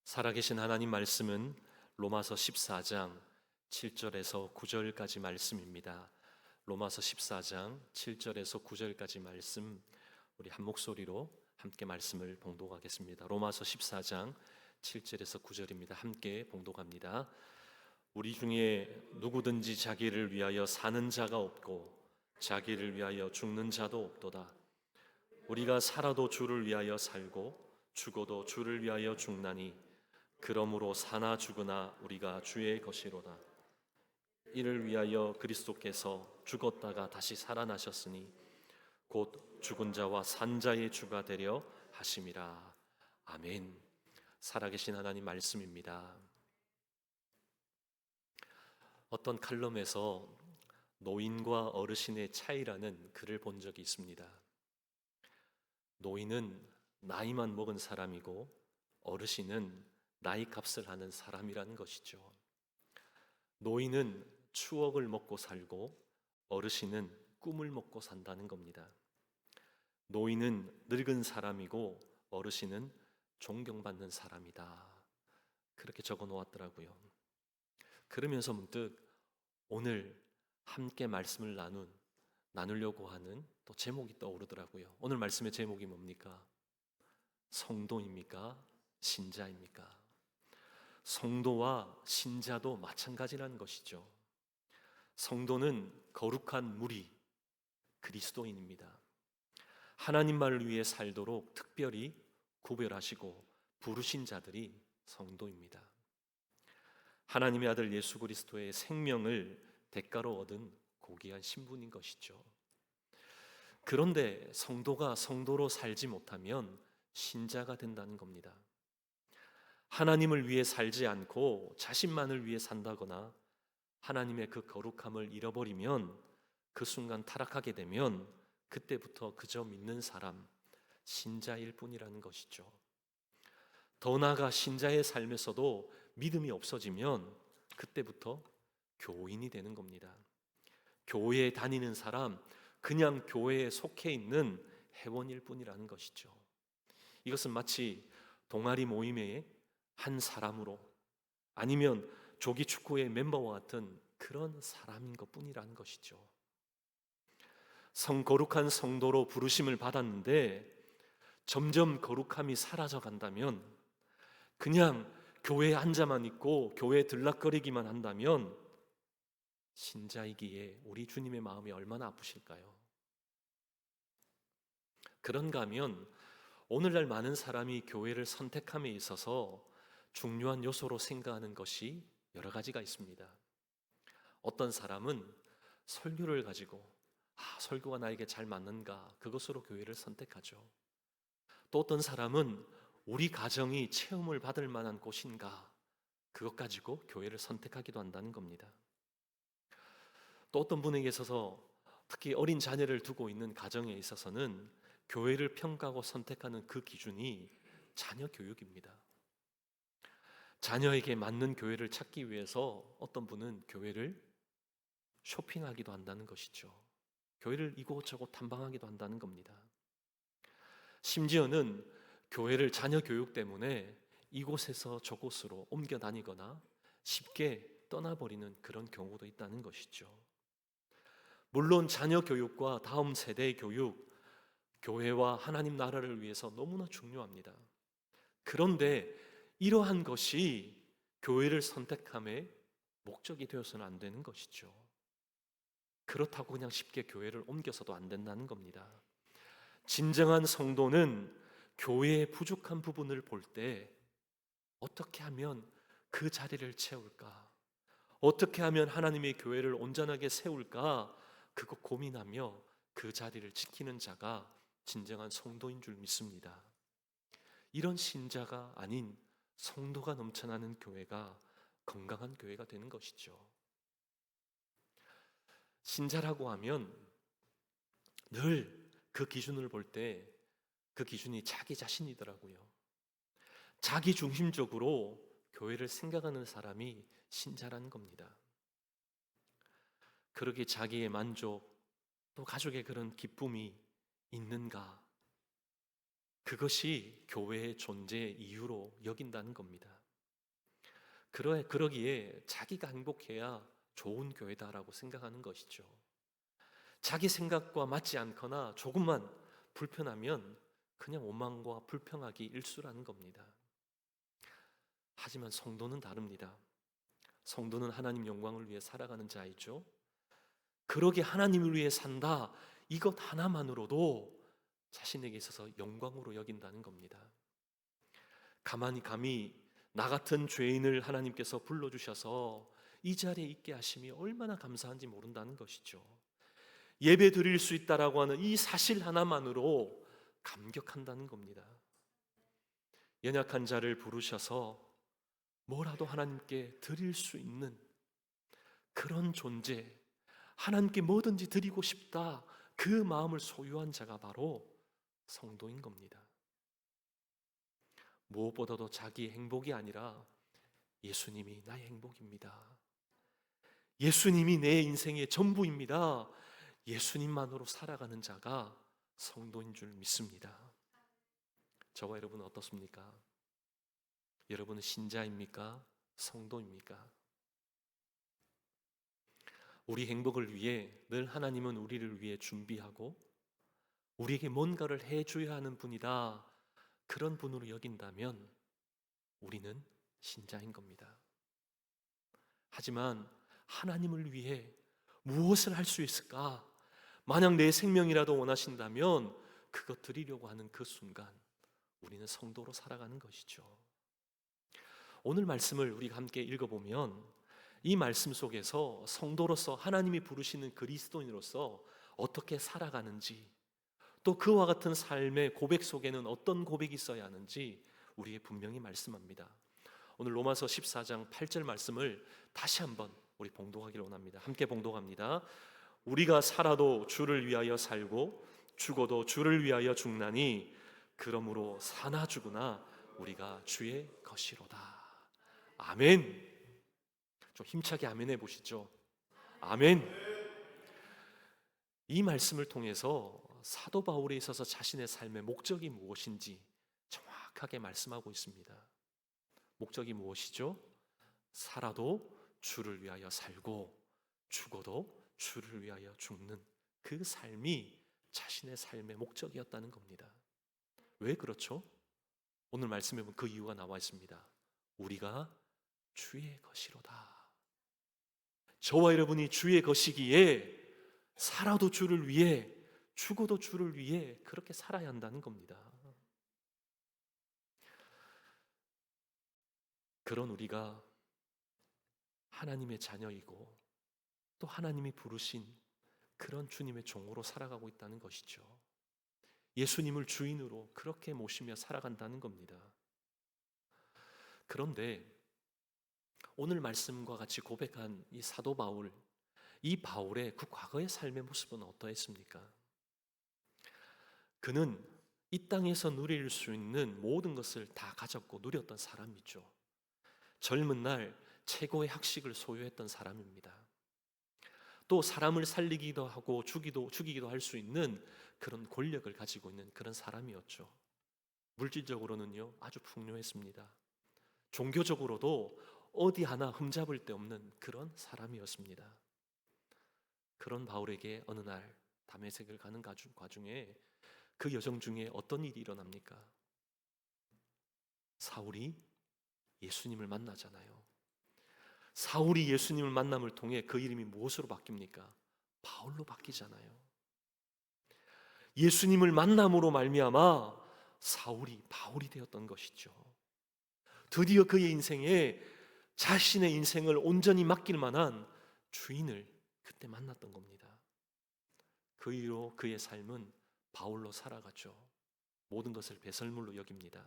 살아계신 하나님 말씀은 로마서 14장 7절에서 9절까지 말씀입니다. 로마서 14장 7절에서 9절까지 말씀, 우리 한 목소리로 함께 말씀을 봉독하겠습니다. 로마서 14장 7절에서 9절입니다. 함께 봉독합니다. 우리 중에 누구든지 자기를 위하여 사는 자가 없고 자기를 위하여 죽는 자도 없도다. 우리가 살아도 주를 위하여 살고 죽어도 주를 위하여 죽나니 그러므로 사나 죽으나 우리가 주의 것이로다. 이를 위하여 그리스도께서 죽었다가 다시 살아나셨으니 곧 죽은 자와 산 자의 주가 되려 하심이라. 아멘. 살아계신 하나님 말씀입니다. 어떤 칼럼에서 노인과 어르신의 차이라는 글을 본 적이 있습니다. 노인은 나이만 먹은 사람이고 어르신은 나이 값을 하는 사람이라는 것이죠. 노인은 추억을 먹고 살고 어르신은 꿈을 먹고 산다는 겁니다. 노인은 늙은 사람이고 어르신은 존경받는 사람이다. 그렇게 적어 놓았더라고요. 그러면서 문득 오늘 함께 말씀을 나누려고 하는 또 제목이 떠오르더라고요. 오늘 말씀의 제목이 뭡니까? 성도입니까? 신자입니까? 성도와 신자도 마찬가지라는 것이죠. 성도는 거룩한 무리, 그리스도인입니다. 하나님만을 위해 살도록 특별히 구별하시고 부르신 자들이 성도입니다. 하나님의 아들 예수 그리스도의 생명을 대가로 얻은 고귀한 신분인 것이죠. 그런데 성도가 성도로 살지 못하면 신자가 된다는 겁니다. 하나님을 위해 살지 않고 자신만을 위해 산다거나 하나님의 그 거룩함을 잃어버리면, 그 순간 타락하게 되면 그때부터 그저 믿는 사람, 신자일 뿐이라는 것이죠. 더 나아가 신자의 삶에서도 믿음이 없어지면 그때부터 교인이 되는 겁니다. 교회에 다니는 사람, 그냥 교회에 속해 있는 회원일 뿐이라는 것이죠. 이것은 마치 동아리 모임의 한 사람으로, 아니면 조기 축구의 멤버와 같은 그런 사람인 것뿐이라는 것이죠. 거룩한 성도로 부르심을 받았는데 점점 거룩함이 사라져 간다면, 그냥 교회에 앉아만 있고 교회에 들락거리기만 한다면 신자이기에 우리 주님의 마음이 얼마나 아프실까요? 그런가 하면 오늘날 많은 사람이 교회를 선택함에 있어서 중요한 요소로 생각하는 것이 여러 가지가 있습니다. 어떤 사람은 설교를 가지고 설교가 나에게 잘 맞는가, 그것으로 교회를 선택하죠. 또 어떤 사람은 우리 가정이 체험을 받을 만한 곳인가, 그것 가지고 교회를 선택하기도 한다는 겁니다. 또 어떤 분에게 있어서, 특히 어린 자녀를 두고 있는 가정에 있어서는 교회를 평가하고 선택하는 그 기준이 자녀 교육입니다. 자녀에게 맞는 교회를 찾기 위해서 어떤 분은 교회를 쇼핑하기도 한다는 것이죠. 교회를 이곳저곳 탐방하기도 한다는 겁니다. 심지어는 교회를 자녀 교육 때문에 이곳에서 저곳으로 옮겨 다니거나 쉽게 떠나버리는 그런 경우도 있다는 것이죠. 물론 자녀 교육과 다음 세대의 교육, 교회와 하나님 나라를 위해서 너무나 중요합니다. 그런데 이러한 것이 교회를 선택함의 목적이 되어서는 안 되는 것이죠. 그렇다고 그냥 쉽게 교회를 옮겨서도 안 된다는 겁니다. 진정한 성도는 교회의 부족한 부분을 볼 때 어떻게 하면 그 자리를 채울까? 어떻게 하면 하나님의 교회를 온전하게 세울까? 그거 고민하며 그 자리를 지키는 자가 진정한 성도인 줄 믿습니다. 이런 신자가 아닌 성도가 넘쳐나는 교회가 건강한 교회가 되는 것이죠. 신자라고 하면 늘 그 기준을 볼 때 그 기준이 자기 자신이더라고요. 자기 중심적으로 교회를 생각하는 사람이 신자라는 겁니다. 그러기에 자기의 만족, 또 가족의 그런 기쁨이 있는가, 그것이 교회의 존재의 이유로 여긴다는 겁니다. 그러기에 자기가 행복해야 좋은 교회다라고 생각하는 것이죠. 자기 생각과 맞지 않거나 조금만 불편하면 그냥 원망과 불평하기 일쑤라는 겁니다. 하지만 성도는 다릅니다. 성도는 하나님 영광을 위해 살아가는 자이죠. 그러게 하나님을 위해 산다, 이것 하나만으로도 자신에게 있어서 영광으로 여긴다는 겁니다. 가만히 감히 나 같은 죄인을 하나님께서 불러주셔서 이 자리에 있게 하심이 얼마나 감사한지 모른다는 것이죠. 예배 드릴 수 있다라고 하는 이 사실 하나만으로 감격한다는 겁니다. 연약한 자를 부르셔서 뭐라도 하나님께 드릴 수 있는 그런 존재, 하나님께 뭐든지 드리고 싶다, 그 마음을 소유한 자가 바로 성도인 겁니다. 무엇보다도 자기 행복이 아니라 예수님이 나의 행복입니다. 예수님이 내 인생의 전부입니다. 예수님만으로 살아가는 자가 성도인 줄 믿습니다. 저와 여러분은 어떻습니까? 여러분은 신자입니까? 성도입니까? 우리 행복을 위해 늘 하나님은 우리를 위해 준비하고 우리에게 뭔가를 해줘야 하는 분이다, 그런 분으로 여긴다면 우리는 신자인 겁니다. 하지만 하나님을 위해 무엇을 할 수 있을까? 만약 내 생명이라도 원하신다면 그것 드리려고 하는 그 순간 우리는 성도로 살아가는 것이죠. 오늘 말씀을 우리가 함께 읽어보면 이 말씀 속에서 성도로서 하나님이 부르시는 그리스도인으로서 어떻게 살아가는지, 또 그와 같은 삶의 고백 속에는 어떤 고백이 있어야 하는지 우리에게 분명히 말씀합니다. 오늘 로마서 14장 8절 말씀을 다시 한번 우리 봉독하기를 원합니다. 함께 봉독합니다. 우리가 살아도 주를 위하여 살고 죽어도 주를 위하여 죽나니 그러므로 사나 죽으나 우리가 주의 것이로다. 아멘. 좀 힘차게 아멘 해보시죠. 아멘. 이 말씀을 통해서 사도 바울에 있어서 자신의 삶의 목적이 무엇인지 정확하게 말씀하고 있습니다. 목적이 무엇이죠? 살아도 주를 위하여 살고 죽어도 주를 위하여 죽는 그 삶이 자신의 삶의 목적이었다는 겁니다. 왜 그렇죠? 오늘 말씀에 보면 그 이유가 나와 있습니다. 우리가 주의 것이로다. 저와 여러분이 주의 것이기에 살아도 주를 위해 죽어도 주를 위해 그렇게 살아야 한다는 겁니다. 그런 우리가 하나님의 자녀이고 또 하나님이 부르신 그런 주님의 종으로 살아가고 있다는 것이죠. 예수님을 주인으로 그렇게 모시며 살아간다는 겁니다. 그런데 오늘 말씀과 같이 고백한 이 사도 바울, 이 바울의 그 과거의 삶의 모습은 어떠했습니까? 그는 이 땅에서 누릴 수 있는 모든 것을 다 가졌고 누렸던 사람이죠. 젊은 날 최고의 학식을 소유했던 사람입니다. 또 사람을 살리기도 하고 죽이기도 할 수 있는 그런 권력을 가지고 있는 그런 사람이었죠. 물질적으로는요 아주 풍요했습니다. 종교적으로도 어디 하나 흠잡을 데 없는 그런 사람이었습니다. 그런 바울에게 어느 날 다메섹을 가는 과중에 그 여정 중에 어떤 일이 일어납니까? 사울이 예수님을 만나잖아요. 사울이 예수님을 만남을 통해 그 이름이 무엇으로 바뀝니까? 바울로 바뀌잖아요. 예수님을 만남으로 말미암아 사울이 바울이 되었던 것이죠. 드디어 그의 인생에 자신의 인생을 온전히 맡길 만한 주인을 그때 만났던 겁니다. 그 이후로 그의 삶은 바울로 살아갔죠. 모든 것을 배설물로 여깁니다.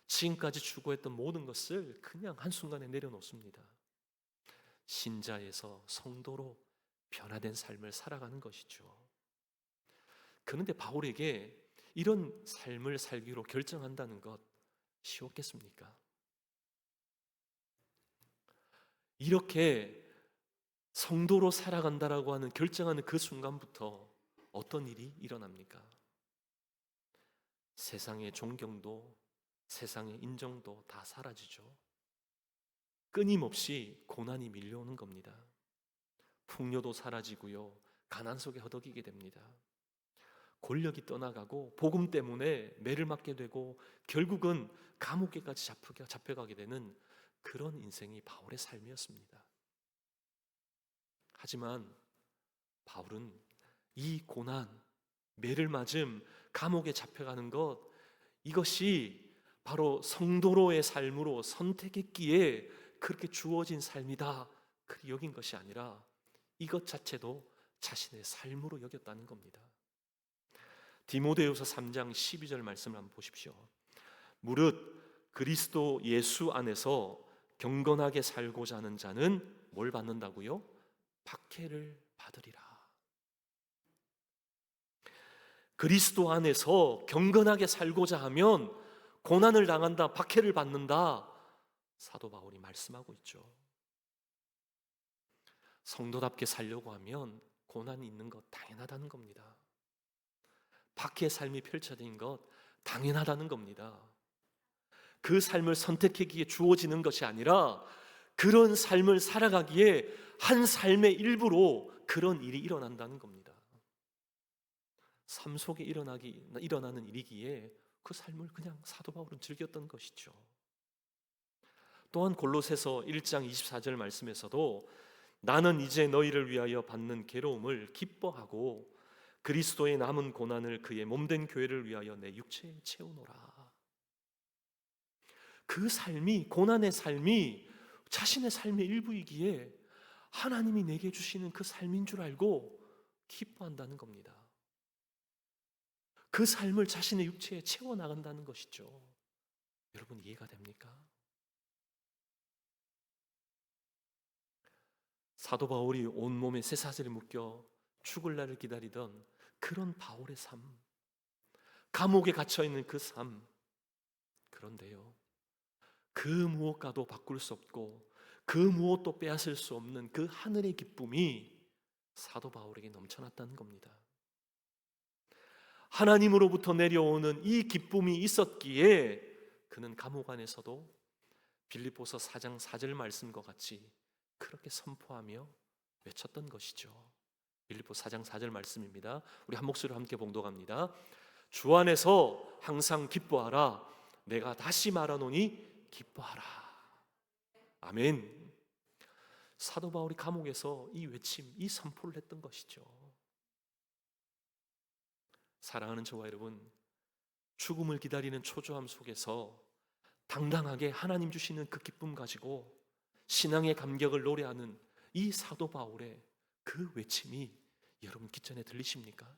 지금까지 추구했던 모든 것을 그냥 한순간에 내려놓습니다. 신자에서 성도로 변화된 삶을 살아가는 것이죠. 그런데 바울에게 이런 삶을 살기로 결정한다는 것 쉬웠겠습니까? 이렇게 성도로 살아간다라고 하는 결정하는 그 순간부터 어떤 일이 일어납니까? 세상의 존경도 세상의 인정도 다 사라지죠. 끊임없이 고난이 밀려오는 겁니다. 풍요도 사라지고요, 가난 속에 허덕이게 됩니다. 권력이 떠나가고 복음 때문에 매를 맞게 되고 결국은 감옥에까지 잡혀가게 되는 그런 인생이 바울의 삶이었습니다. 하지만 바울은 이 고난, 매를 맞음, 감옥에 잡혀가는 것, 이것이 바로 성도로의 삶으로 선택했기에 그렇게 주어진 삶이다 그렇게 여긴 것이 아니라 이것 자체도 자신의 삶으로 여겼다는 겁니다. 디모데후서 3장 12절 말씀을 한번 보십시오. 무릇 그리스도 예수 안에서 경건하게 살고자 하는 자는 뭘 받는다고요? 박해를 받으리라. 그리스도 안에서 경건하게 살고자 하면 고난을 당한다, 박해를 받는다, 사도 바울이 말씀하고 있죠. 성도답게 살려고 하면 고난이 있는 것 당연하다는 겁니다. 박해의 삶이 펼쳐진 것 당연하다는 겁니다. 그 삶을 선택하기에 주어지는 것이 아니라 그런 삶을 살아가기에 한 삶의 일부로 그런 일이 일어난다는 겁니다. 삶 속에 일어나는 일이기에 그 삶을 그냥 사도 바울은 즐겼던 것이죠. 또한 골로새서 1장 24절 말씀에서도 나는 이제 너희를 위하여 받는 괴로움을 기뻐하고 그리스도의 남은 고난을 그의 몸된 교회를 위하여 내 육체에 채우노라. 그 삶이, 고난의 삶이 자신의 삶의 일부이기에 하나님이 내게 주시는 그 삶인 줄 알고 기뻐한다는 겁니다. 그 삶을 자신의 육체에 채워나간다는 것이죠. 여러분 이해가 됩니까? 사도 바울이 온몸에 쇠사슬에 묶여 죽을 날을 기다리던 그런 바울의 삶, 감옥에 갇혀있는 그 삶, 그런데요, 그 무엇과도 바꿀 수 없고 그 무엇도 빼앗을 수 없는 그 하늘의 기쁨이 사도 바울에게 넘쳐났다는 겁니다. 하나님으로부터 내려오는 이 기쁨이 있었기에 그는 감옥 안에서도 빌립보서 4장 4절 말씀과 같이 그렇게 선포하며 외쳤던 것이죠. 빌립보 4장 4절 말씀입니다. 우리 한 목소리로 함께 봉독합니다. 주 안에서 항상 기뻐하라. 내가 다시 말하노니 기뻐하라. 아멘. 사도 바울이 감옥에서 이 외침, 이 선포를 했던 것이죠. 사랑하는 저와 여러분, 죽음을 기다리는 초조함 속에서 당당하게 하나님 주시는 그 기쁨 가지고 신앙의 감격을 노래하는 이 사도 바울의 그 외침이 여러분 귓전에 들리십니까?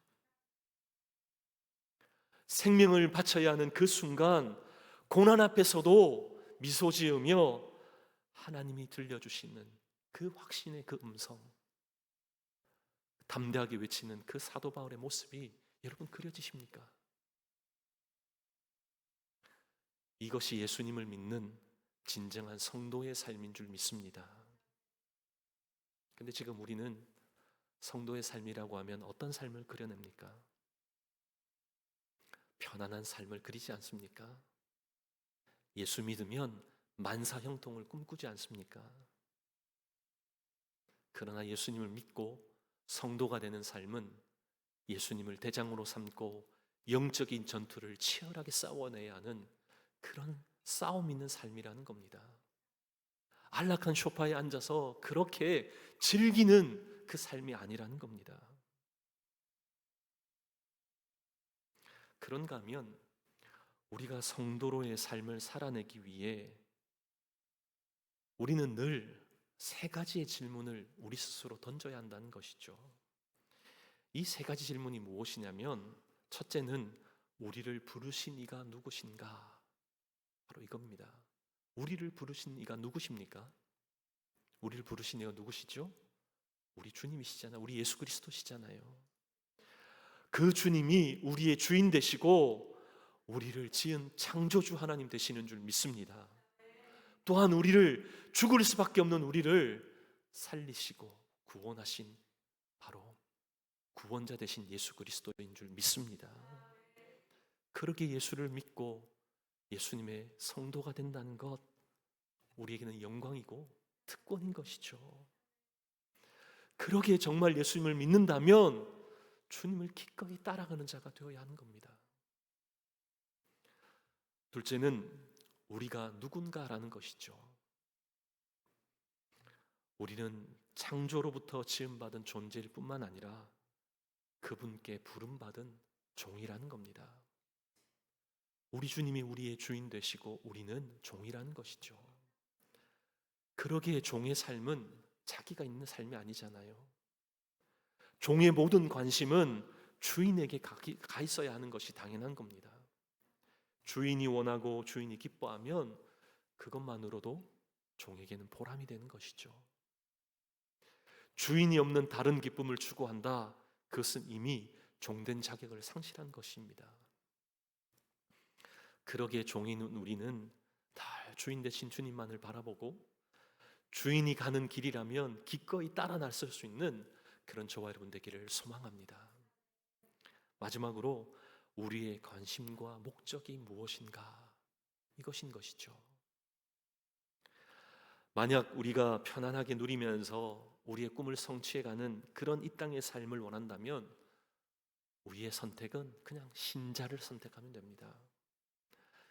생명을 바쳐야 하는 그 순간 고난 앞에서도 미소 지으며 하나님이 들려주시는 그 확신의 그 음성, 담대하게 외치는 그 사도 바울의 모습이 여러분 그려지십니까? 이것이 예수님을 믿는 진정한 성도의 삶인 줄 믿습니다. 근데 지금 우리는 성도의 삶이라고 하면 어떤 삶을 그려냅니까? 편안한 삶을 그리지 않습니까? 예수 믿으면 만사 형통을 꿈꾸지 않습니까? 그러나 예수님을 믿고 성도가 되는 삶은 예수님을 대장으로 삼고 영적인 전투를 치열하게 싸워내야 하는 그런 싸움 있는 삶이라는 겁니다. 안락한 소파에 앉아서 그렇게 즐기는 그 삶이 아니라는 겁니다. 그런가 하면 우리가 성도로의 삶을 살아내기 위해 우리는 늘 세 가지의 질문을 우리 스스로 던져야 한다는 것이죠. 이 세 가지 질문이 무엇이냐면, 첫째는 우리를 부르신 이가 누구신가? 바로 이겁니다. 우리를 부르신 이가 누구십니까? 우리를 부르신 이가 누구시죠? 우리 주님이시잖아요. 우리 예수 그리스도시잖아요. 그 주님이 우리의 주인 되시고 우리를 지은 창조주 하나님 되시는 줄 믿습니다. 또한 우리를, 죽을 수밖에 없는 우리를 살리시고 구원하신 바로 구원자 되신 예수 그리스도인 줄 믿습니다. 그렇게 예수를 믿고 예수님의 성도가 된다는 것, 우리에게는 영광이고 특권인 것이죠. 그러기에 정말 예수님을 믿는다면 주님을 기꺼이 따라가는 자가 되어야 하는 겁니다. 둘째는 우리가 누군가라는 것이죠. 우리는 창조로부터 지음받은 존재일 뿐만 아니라 그분께 부름받은 종이라는 겁니다. 우리 주님이 우리의 주인 되시고 우리는 종이라는 것이죠. 그러기에 종의 삶은 자기가 있는 삶이 아니잖아요. 종의 모든 관심은 주인에게 가 있어야 하는 것이 당연한 겁니다. 주인이 원하고 주인이 기뻐하면 그것만으로도 종에게는 보람이 되는 것이죠. 주인이 없는 다른 기쁨을 추구한다. 그것은 이미 종된 자격을 상실한 것입니다. 그러기에 종인 우리는 다 주인 되신 주님만을 바라보고 주인이 가는 길이라면 기꺼이 따라 나설 수 있는 그런 저와 여러분 되기를 소망합니다. 마지막으로 우리의 관심과 목적이 무엇인가? 이것인 것이죠. 만약 우리가 편안하게 누리면서 우리의 꿈을 성취해가는 그런 이 땅의 삶을 원한다면 우리의 선택은 그냥 신자를 선택하면 됩니다.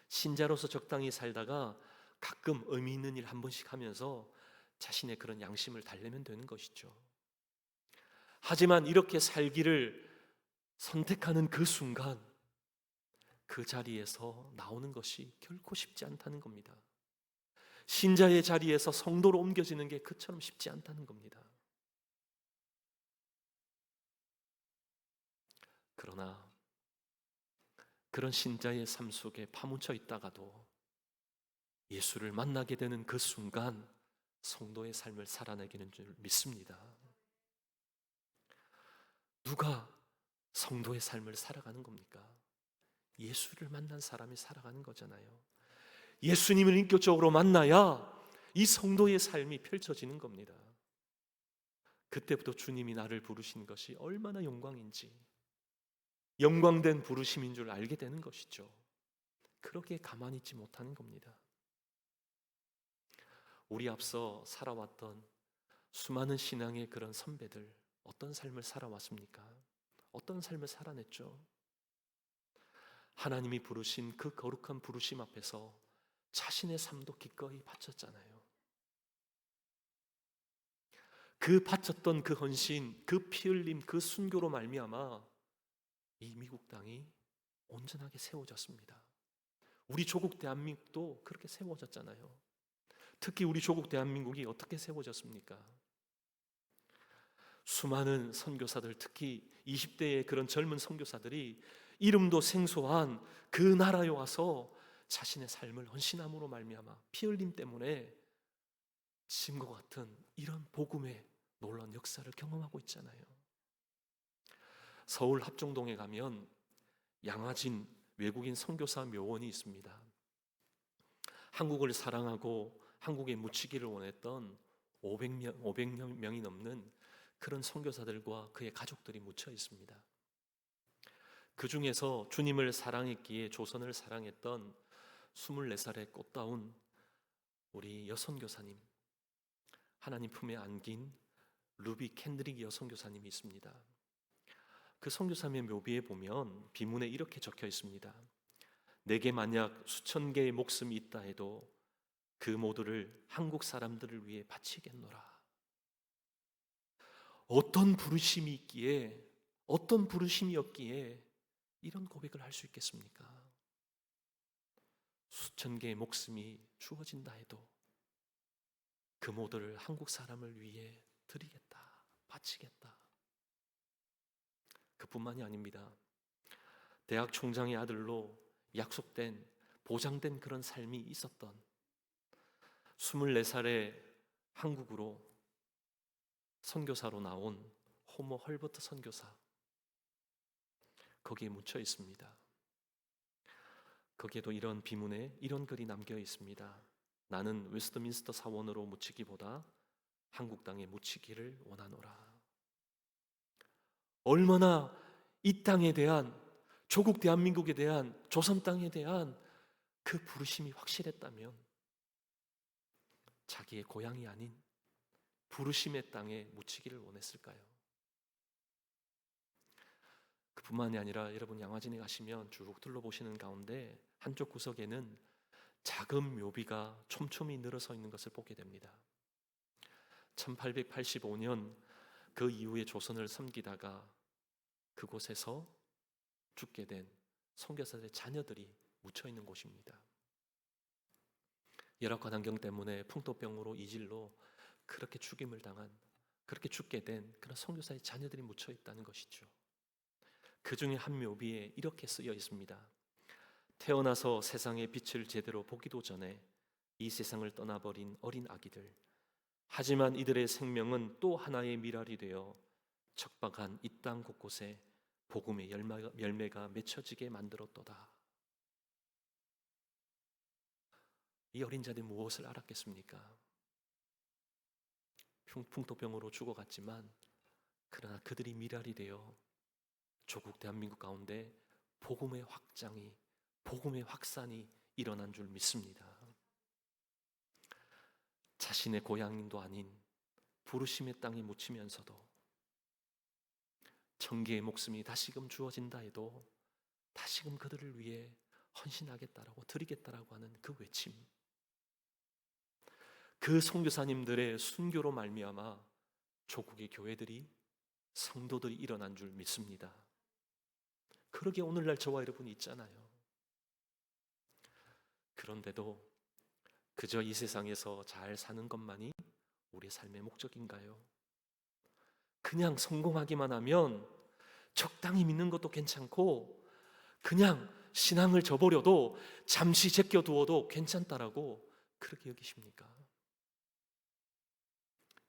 신자로서 적당히 살다가 가끔 의미 있는 일 한 번씩 하면서 자신의 그런 양심을 달래면 되는 것이죠. 하지만 이렇게 살기를 선택하는 그 순간 그 자리에서 나오는 것이 결코 쉽지 않다는 겁니다. 신자의 자리에서 성도로 옮겨지는 게 그처럼 쉽지 않다는 겁니다. 그러나 그런 신자의 삶 속에 파묻혀 있다가도 예수를 만나게 되는 그 순간 성도의 삶을 살아내기는 줄 믿습니다. 누가 성도의 삶을 살아가는 겁니까? 예수를 만난 사람이 살아가는 거잖아요. 예수님을 인격적으로 만나야 이 성도의 삶이 펼쳐지는 겁니다. 그때부터 주님이 나를 부르신 것이 얼마나 영광인지, 영광된 부르심인 줄 알게 되는 것이죠. 그러기에 가만히 있지 못하는 겁니다. 우리 앞서 살아왔던 수많은 신앙의 그런 선배들, 어떤 삶을 살아왔습니까? 어떤 삶을 살아냈죠? 하나님이 부르신 그 거룩한 부르심 앞에서 자신의 삶도 기꺼이 바쳤잖아요. 그 바쳤던 그 헌신, 그 피 흘림, 그 순교로 말미암아 이 미국 땅이 온전하게 세워졌습니다. 우리 조국 대한민국도 그렇게 세워졌잖아요. 특히 우리 조국 대한민국이 어떻게 세워졌습니까? 수많은 선교사들, 특히 20대의 그런 젊은 선교사들이 이름도 생소한 그 나라에 와서 자신의 삶을 헌신함으로 말미암아 피 흘림 때문에 지금과 같은 이런 복음의 놀라운 역사를 경험하고 있잖아요. 서울 합정동에 가면 양화진 외국인 선교사 묘원이 있습니다. 한국을 사랑하고 한국에 묻히기를 원했던 500명이 넘는 그런 선교사들과 그의 가족들이 묻혀 있습니다. 그 중에서 주님을 사랑했기에 조선을 사랑했던 24살의 꽃다운 우리 여선교사님, 하나님 품에 안긴 루비 캔드릭 여선교사님이 있습니다. 그 선교사님의 묘비에 보면 비문에 이렇게 적혀 있습니다. 내게 만약 수천 개의 목숨이 있다 해도 그 모두를 한국 사람들을 위해 바치겠노라. 어떤 부르심이 있기에, 어떤 부르심이었기에 이런 고백을 할 수 있겠습니까? 수천 개의 목숨이 주어진다 해도 그 모두를 한국 사람을 위해 드리겠다, 바치겠다. 그뿐만이 아닙니다. 대학 총장의 아들로 약속된, 보장된 그런 삶이 있었던 24살에 한국으로 선교사로 나온 호모 헐버트 선교사, 거기에 묻혀 있습니다. 거기에도 이런 비문에 이런 글이 남겨 있습니다. 나는 웨스트민스터 사원으로 묻히기보다 한국 땅에 묻히기를 원하노라. 얼마나 이 땅에 대한, 조국 대한민국에 대한, 조선 땅에 대한 그 부르심이 확실했다면 자기의 고향이 아닌 부르심의 땅에 묻히기를 원했을까요? 그뿐만이 아니라 여러분 양화진에 가시면 쭉 둘러보시는 가운데 한쪽 구석에는 작은 묘비가 촘촘히 늘어서 있는 것을 보게 됩니다. 1885년 그 이후에 조선을 섬기다가 그곳에서 죽게 된 선교사들의 자녀들이 묻혀 있는 곳입니다. 열악한 환경 때문에 풍토병으로 이질로 그렇게 죽임을 당한, 그렇게 죽게 된 그런 선교사의 자녀들이 묻혀 있다는 것이죠. 그 중에 한 묘비에 이렇게 쓰여 있습니다. 태어나서 세상의 빛을 제대로 보기도 전에 이 세상을 떠나버린 어린 아기들, 하지만 이들의 생명은 또 하나의 미랄이 되어 척박한 이 땅 곳곳에 복음의 열매가 맺혀지게 만들었도다. 이 어린 자들이 무엇을 알았겠습니까? 풍토병으로 죽어갔지만 그러나 그들이 미랄이 되어 조국 대한민국 가운데 복음의 확장이, 복음의 확산이 일어난 줄 믿습니다. 자신의 고향도 아닌 부르심의 땅에 묻히면서도 천개의 목숨이 다시금 주어진다 해도 다시금 그들을 위해 헌신하겠다라고, 드리겠다라고 하는 그 외침, 그 선교사님들의 순교로 말미암아 조국의 교회들이, 성도들이 일어난 줄 믿습니다. 그러게 오늘날 저와 여러분이 있잖아요. 그런데도 그저 이 세상에서 잘 사는 것만이 우리의 삶의 목적인가요? 그냥 성공하기만 하면 적당히 믿는 것도 괜찮고 그냥 신앙을 저버려도 잠시 제껴두어도 괜찮다라고 그렇게 여기십니까?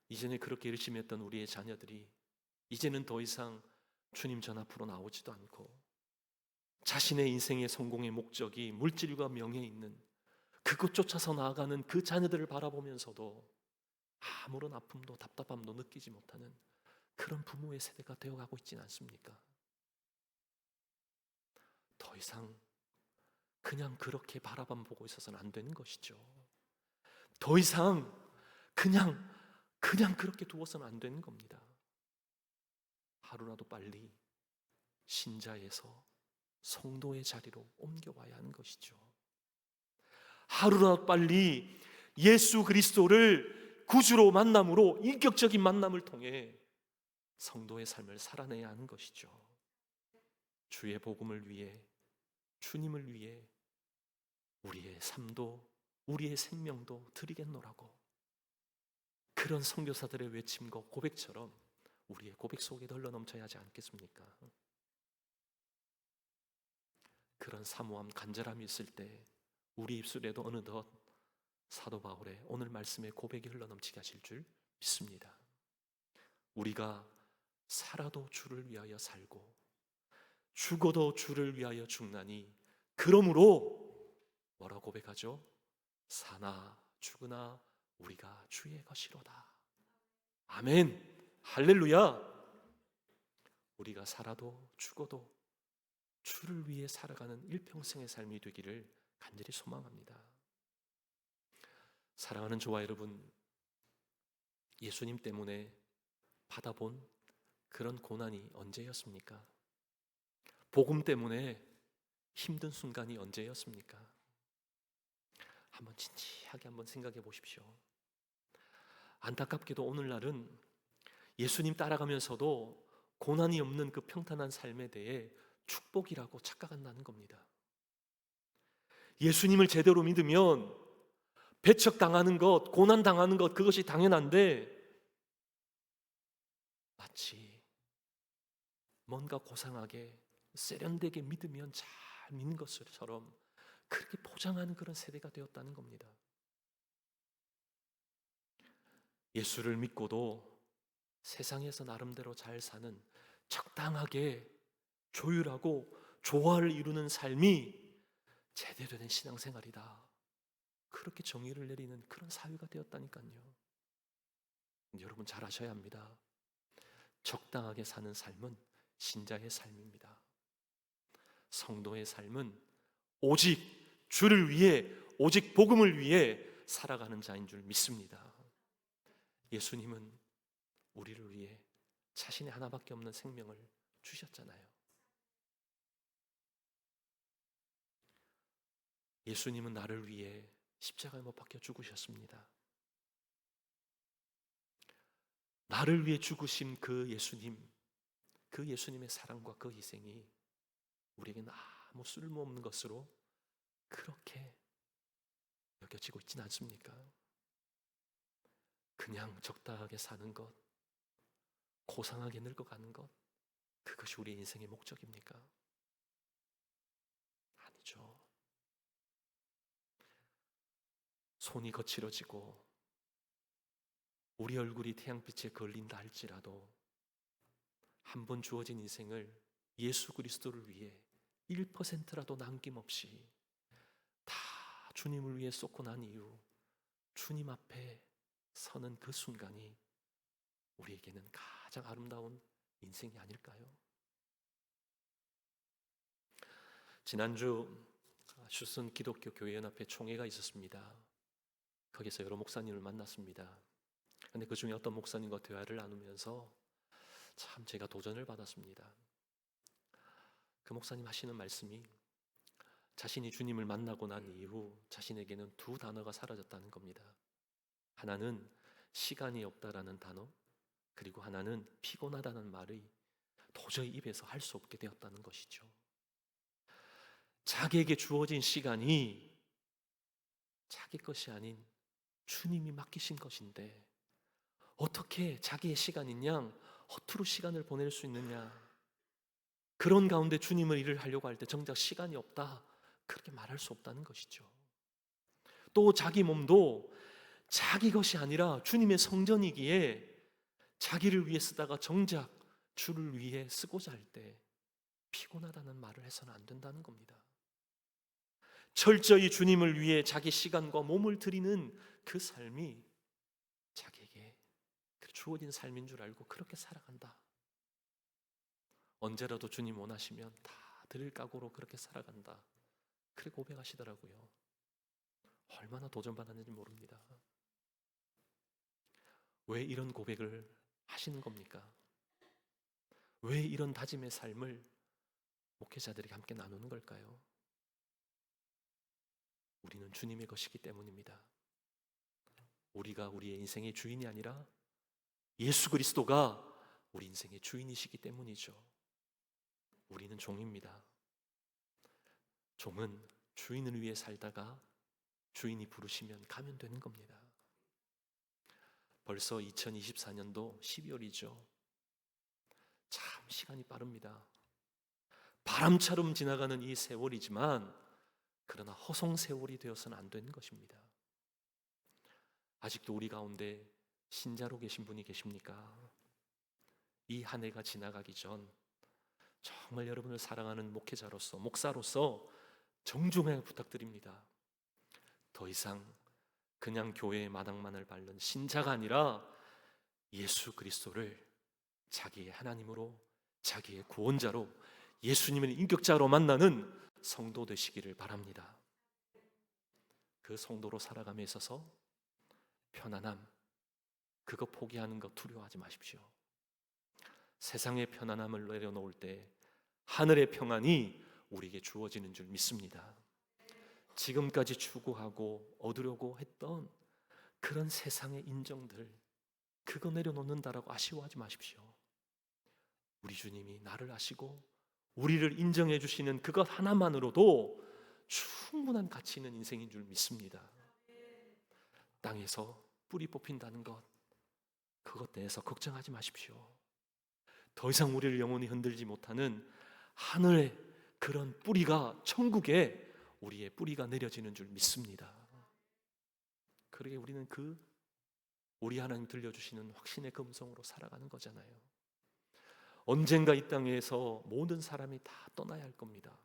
이전에 그렇게 열심히 했던 우리의 자녀들이 이제는 더 이상 주님 전 앞으로 나오지도 않고 자신의 인생의 성공의 목적이 물질과 명예에 있는 그것 쫓아서 나아가는 그 자녀들을 바라보면서도 아무런 아픔도 답답함도 느끼지 못하는 그런 부모의 세대가 되어가고 있지는 않습니까? 더 이상 그냥 그렇게 바라만 보고 있어서는 안 되는 것이죠. 더 이상 그냥 그렇게 두어서는 안 되는 겁니다. 하루라도 빨리 신자에서 성도의 자리로 옮겨와야 하는 것이죠. 하루라도 빨리 예수 그리스도를 구주로 만남으로, 인격적인 만남을 통해 성도의 삶을 살아내야 하는 것이죠. 주의 복음을 위해, 주님을 위해 우리의 삶도 우리의 생명도 드리겠노라고, 그런 선교사들의 외침과 고백처럼 우리의 고백 속에 흘러 넘쳐야 하지 않겠습니까? 그런 사모함, 간절함이 있을 때 우리 입술에도 어느덧 사도 바울의 오늘 말씀의 고백이 흘러 넘치게 하실 줄 믿습니다. 우리가 살아도 주를 위하여 살고 죽어도 주를 위하여 죽나니 그러므로 뭐라고 고백하죠? 사나 죽으나 우리가 주의 것이로다. 아멘, 할렐루야. 우리가 살아도 죽어도 주를 위해 살아가는 일평생의 삶이 되기를 간절히 소망합니다. 사랑하는 저와 여러분, 예수님 때문에 받아본 그런 고난이 언제였습니까? 복음 때문에 힘든 순간이 언제였습니까? 한번 진지하게 한번 생각해 보십시오. 안타깝게도 오늘날은 예수님 따라가면서도 고난이 없는 그 평탄한 삶에 대해 축복이라고 착각한다는 겁니다. 예수님을 제대로 믿으면 배척당하는 것, 고난당하는 것, 그것이 당연한데 마치 뭔가 고상하게 세련되게 믿으면 잘 믿는 것처럼 그렇게 포장하는 그런 세대가 되었다는 겁니다. 예수를 믿고도 세상에서 나름대로 잘 사는, 적당하게 조율하고 조화를 이루는 삶이 제대로 된 신앙생활이다, 그렇게 정의를 내리는 그런 사회가 되었다니까요. 여러분 잘 아셔야 합니다. 적당하게 사는 삶은 신자의 삶입니다. 성도의 삶은 오직 주를 위해, 오직 복음을 위해 살아가는 자인 줄 믿습니다. 예수님은 우리를 위해 자신의 하나밖에 없는 생명을 주셨잖아요. 예수님은 나를 위해 십자가에 못 박혀 죽으셨습니다. 나를 위해 죽으신 그 예수님의 사랑과 그 희생이 우리에게는 아무 쓸모없는 것으로 그렇게 여겨지고 있지는 않습니까? 그냥 적당하게 사는 것, 고상하게 늙어가는 것, 그것이 우리 인생의 목적입니까? 아니죠. 손이 거칠어지고 우리 얼굴이 태양빛에 걸린다 할지라도 한 번 주어진 인생을 예수 그리스도를 위해 1%라도 남김없이 다 주님을 위해 쏟고 난 이후 주님 앞에 서는 그 순간이 우리에게는 가장 아름다운 인생이 아닐까요? 지난주 슈슨 기독교 교회연합회 총회가 있었습니다. 거기서 여러 목사님을 만났습니다. 근데 그 중에 어떤 목사님과 대화를 나누면서 참 제가 도전을 받았습니다. 그 목사님 하시는 말씀이 자신이 주님을 만나고 난 이후 자신에게는 두 단어가 사라졌다는 겁니다. 하나는 시간이 없다라는 단어, 그리고 하나는 피곤하다는 말이 도저히 입에서 할 수 없게 되었다는 것이죠. 자기에게 주어진 시간이 자기 것이 아닌 주님이 맡기신 것인데 어떻게 자기의 시간인 양 허투루 시간을 보낼 수 있느냐. 그런 가운데 주님을 일을 하려고 할 때 정작 시간이 없다, 그렇게 말할 수 없다는 것이죠. 또 자기 몸도 자기 것이 아니라 주님의 성전이기에 자기를 위해 쓰다가 정작 주를 위해 쓰고자 할 때 피곤하다는 말을 해서는 안 된다는 겁니다. 철저히 주님을 위해 자기 시간과 몸을 드리는 그 삶이 자기에게 주어진 삶인 줄 알고 그렇게 살아간다. 언제라도 주님 원하시면 다 드릴 각오로 그렇게 살아간다. 그렇게 고백하시더라고요. 얼마나 도전받았는지 모릅니다. 왜 이런 고백을 하시는 겁니까? 왜 이런 다짐의 삶을 목회자들에게 함께 나누는 걸까요? 우리는 주님의 것이기 때문입니다. 우리가 우리의 인생의 주인이 아니라 예수 그리스도가 우리 인생의 주인이시기 때문이죠. 우리는 종입니다. 종은 주인을 위해 살다가 주인이 부르시면 가면 되는 겁니다. 벌써 2024년도 12월이죠. 참 시간이 빠릅니다. 바람처럼 지나가는 이 세월이지만 그러나 허송세월이 되어서는 안 되는 것입니다. 아직도 우리 가운데 신자로 계신 분이 계십니까? 이 한 해가 지나가기 전 정말 여러분을 사랑하는 목회자로서, 목사로서 정중하게 부탁드립니다. 더 이상 그냥 교회의 마당만을 밟는 신자가 아니라 예수 그리스도를 자기의 하나님으로, 자기의 구원자로, 예수님을 인격자로 만나는 성도 되시기를 바랍니다. 그 성도로 살아감에 있어서 편안함, 그거 포기하는 거 두려워하지 마십시오. 세상의 편안함을 내려놓을 때 하늘의 평안이 우리에게 주어지는 줄 믿습니다. 지금까지 추구하고 얻으려고 했던 그런 세상의 인정들, 그거 내려놓는다라고 아쉬워하지 마십시오. 우리 주님이 나를 아시고 우리를 인정해 주시는 그것 하나만으로도 충분한 가치 있는 인생인 줄 믿습니다. 땅에서 뿌리 뽑힌다는 것, 그것 대해서 걱정하지 마십시오. 더 이상 우리를 영원히 흔들지 못하는 하늘의 그런 뿌리가 천국에 우리의 뿌리가 내려지는 줄 믿습니다. 그러게 우리는 우리 하나님 들려주시는 확신의 금성으로 살아가는 거잖아요. 언젠가 이 땅에서 모든 사람이 다 떠나야 할 겁니다.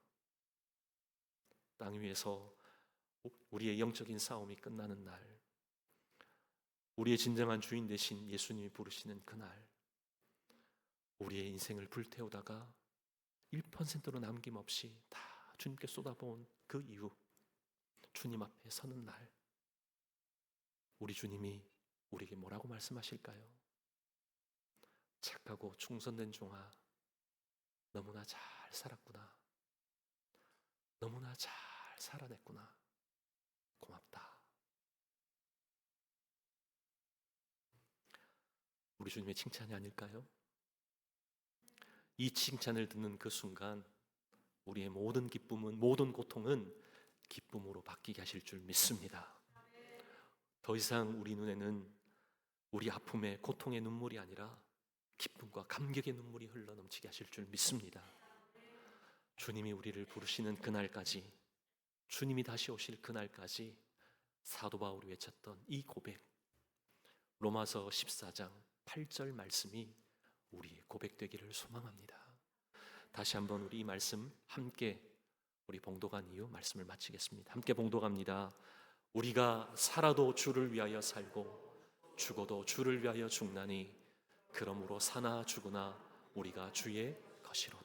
땅 위에서 우리의 영적인 싸움이 끝나는 날, 우리의 진정한 주인 되신 예수님이 부르시는 그날, 우리의 인생을 불태우다가 1%로 남김없이 다 주님께 쏟아부은 그 이후 주님 앞에 서는 날, 우리 주님이 우리에게 뭐라고 말씀하실까요? 착하고 충성된 종아, 너무나 잘 살았구나. 너무나 잘 살아냈구나. 고맙다. 우리 주님의 칭찬이 아닐까요? 이 칭찬을 듣는 그 순간 우리의 모든 기쁨은, 모든 고통은 기쁨으로 바뀌게 하실 줄 믿습니다. 더 이상 우리 눈에는 우리 아픔의 고통의 눈물이 아니라 기쁨과 감격의 눈물이 흘러넘치게 하실 줄 믿습니다. 주님이 우리를 부르시는 그날까지, 주님이 다시 오실 그날까지 사도 바울이 외쳤던 이 고백, 로마서 14장 8절 말씀이 우리의 고백되기를 소망합니다. 다시 한번 우리 이 말씀 함께 우리 봉독한 이후 말씀을 마치겠습니다. 함께 봉독합니다. 우리가 살아도 주를 위하여 살고 죽어도 주를 위하여 죽나니 그러므로 사나 죽으나 우리가 주의 것이로다.